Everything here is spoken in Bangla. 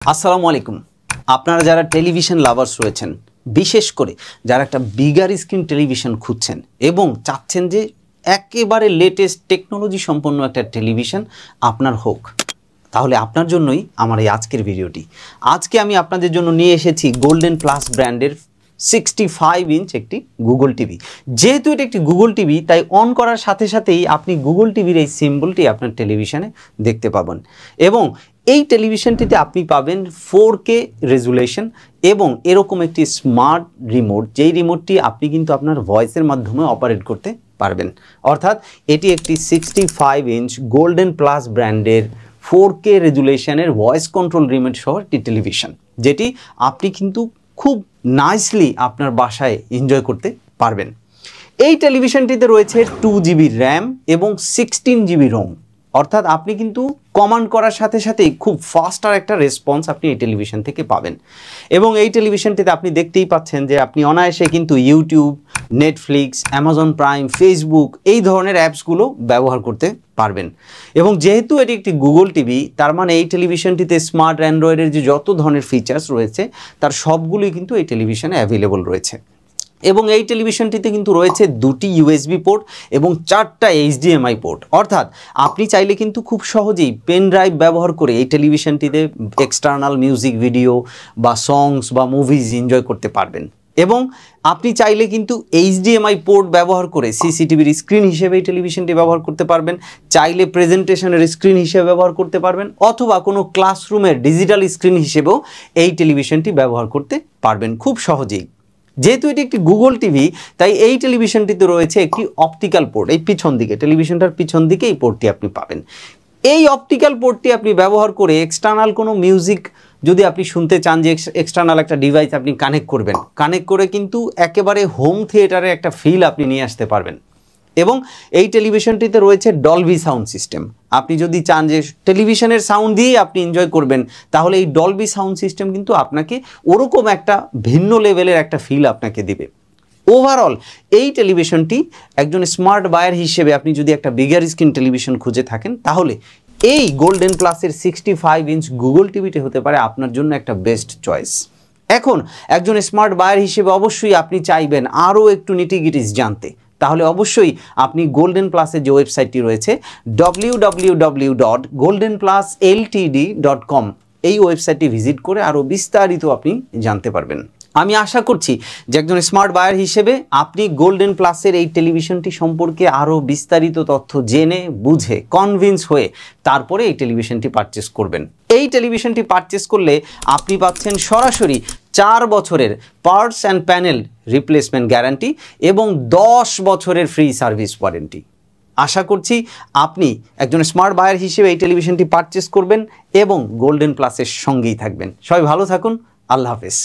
আসসালামু আলাইকুম। আপনারা যারা টেলিভিশন লাভার্স রয়েছেন, বিশেষ করে যারা একটা বিগার স্ক্রিন টেলিভিশন খুঁজছেন এবং চাচ্ছেন যে একেবারে লেটেস্ট টেকনোলজি সম্পন্ন একটা টেলিভিশন আপনার হোক, তাহলে আপনার জন্যই আমার এই আজকের ভিডিওটি। আজকে আমি আপনাদের জন্য নিয়ে এসেছি গোল্ডেন প্লাস ব্র্যান্ডের 65 ইঞ্চ একটি গুগল টিভি। যেহেতু এটা একটি গুগল টিভি, তাই অন করার সাথে সাথেই আপনি গুগল টিভির এই সিম্বলটি আপনার টেলিভিশনে দেখতে পাবেন এবং এই টেলিভিশনটিতে আপনি পাবেন 4K রেজুলেশন এবং এরকম একটি স্মার্ট রিমোট, যেই রিমোটটি আপনি কিন্তু আপনার ভয়েসের মাধ্যমে অপারেট করতে পারবেন। অর্থাৎ এটি একটি 65 ইঞ্চ গোল্ডেন প্লাস ব্র্যান্ডের 4K রেজুলেশনের ভয়েস কন্ট্রোল রিমোট সহ একটি টেলিভিশন, যেটি আপনি কিন্তু খুব নাইসলি আপনার বাসায় এনজয় করতে পারবেন। এই টেলিভিশনটিতে রয়েছে 2GB র্যাম এবং 16GB রোম। অর্থাৎ আপনি কিন্তু কমান্ড করার সাথে সাথেই খুব ফাস্টার একটা রেসপন্স আপনি এই টেলিভিশন থেকে পাবেন। এবং এই টেলিভিশনটিতে আপনি দেখতেই পাচ্ছেন যে আপনি অনায়াসে কিন্তু YouTube, Netflix, Amazon prime, Facebook এই ধরনের অ্যাপসগুলো ব্যবহার করতে পারবেন। এবং যেহেতু এটি একটি গুগল টিভি, তার মানে এই টেলিভিশনটিতে স্মার্ট অ্যান্ড্রয়েডের যে যত ধরনের ফিচার্স রয়েছে তার সবগুলোই কিন্তু এই টেলিভিশনে অ্যাভেলেবল রয়েছে। এবং এই টেলিভিশনটিতে কিন্তু রয়েছে 2টি USB পোর্ট এবং 4টা HDMI পোর্ট। অর্থাৎ আপনি চাইলে কিন্তু খুব সহজেই পেন ড্রাইভ ব্যবহার করে এই টেলিভিশনটিতে এক্সটার্নাল মিউজিক ভিডিও বা সংস বা মুভিজ এনজয় করতে পারবেন। এবং আপনি চাইলে কিন্তু HDMI পোর্ট ব্যবহার করে CCTVর স্ক্রিন হিসেবে এই টেলিভিশনটি ব্যবহার করতে পারবেন, চাইলে প্রেজেন্টেশনের স্ক্রিন হিসেবে ব্যবহার করতে পারবেন, অথবা কোনো ক্লাসরুমের ডিজিটাল স্ক্রিন হিসেবেও এই টেলিভিশনটি ব্যবহার করতে পারবেন খুব সহজেই। যেহেতু এটি একটি গুগল টিভি, তাই এই টেলিভিশনটিতে রয়েছে একটি অপটিক্যাল পোর্ট। এই পিছন দিকে, টেলিভিশনটার পিছন দিকে এই পোর্টটি আপনি পাবেন। এই অপটিক্যাল পোর্টটি আপনি ব্যবহার করে এক্সটার্নাল কোনো মিউজিক যদি আপনি শুনতে চান, যে এক্সটার্নাল একটা ডিভাইস আপনি কানেক্ট করবেন, কানেক্ট করে কিন্তু একেবারে হোম থিয়েটারে একটা ফিল আপনি নিয়ে আসতে পারবেন। এবং এই টেলিভিশনটিতে রয়েছে ডলবি সাউন্ড সিস্টেম। আপনি যদি চান যে টেলিভিশনের সাউন্ড দিয়েই আপনি এনজয় করবেন, তাহলে এই ডলবি সাউন্ড সিস্টেম কিন্তু আপনাকে ওরকম একটা ভিন্ন লেভেলের একটা ফিল আপনাকে দিবে। ওভারঅল এই টেলিভিশনটি একজন স্মার্ট বায়ার হিসেবে আপনি যদি একটা বিগার স্ক্রিন টেলিভিশন খুঁজে থাকেন, তাহলে এই গোল্ডেন প্লাসের 65 ইঞ্চ গুগল টিভিটি হতে পারে আপনার জন্য একটা বেস্ট চয়েস। এখন একজন স্মার্ট বায়ার হিসেবে অবশ্যই আপনি চাইবেন আরও একটু নিটিগিটিস জানতে, তাহলে অবশ্যই আপনি গোল্ডেন প্লাসের যে ওয়েবসাইটটি রয়েছে www.goldenplusltd.com, এই ওয়েবসাইটটি ভিজিট করে আরও বিস্তারিত আপনি জানতে পারবেন। আমি আশা করছি যে একজন স্মার্ট বায়ার হিসেবে আপনি গোল্ডেন প্লাসের এই টেলিভিশনটি সম্পর্কে আরও বিস্তারিত তথ্য জেনে বুঝে কনভিন্স হয়ে তারপরে এই টেলিভিশনটি পারচেস করবেন। এই টেলিভিশনটি পারচেস করলে আপনি পাচ্ছেন সরাসরি 4 বছরের parts and panel replacement guarantee এবং 10 বছরের ফ্রি সার্ভিস ওয়ারেন্টি। আশা করছি আপনি একজন স্মার্ট বায়ার হিসেবে এই টেলিভিশনটি পারচেস করবেন এবং গোল্ডেন প্লাসের সঙ্গেই থাকবেন। সবাই ভালো থাকুন। আল্লাহ হাফেজ।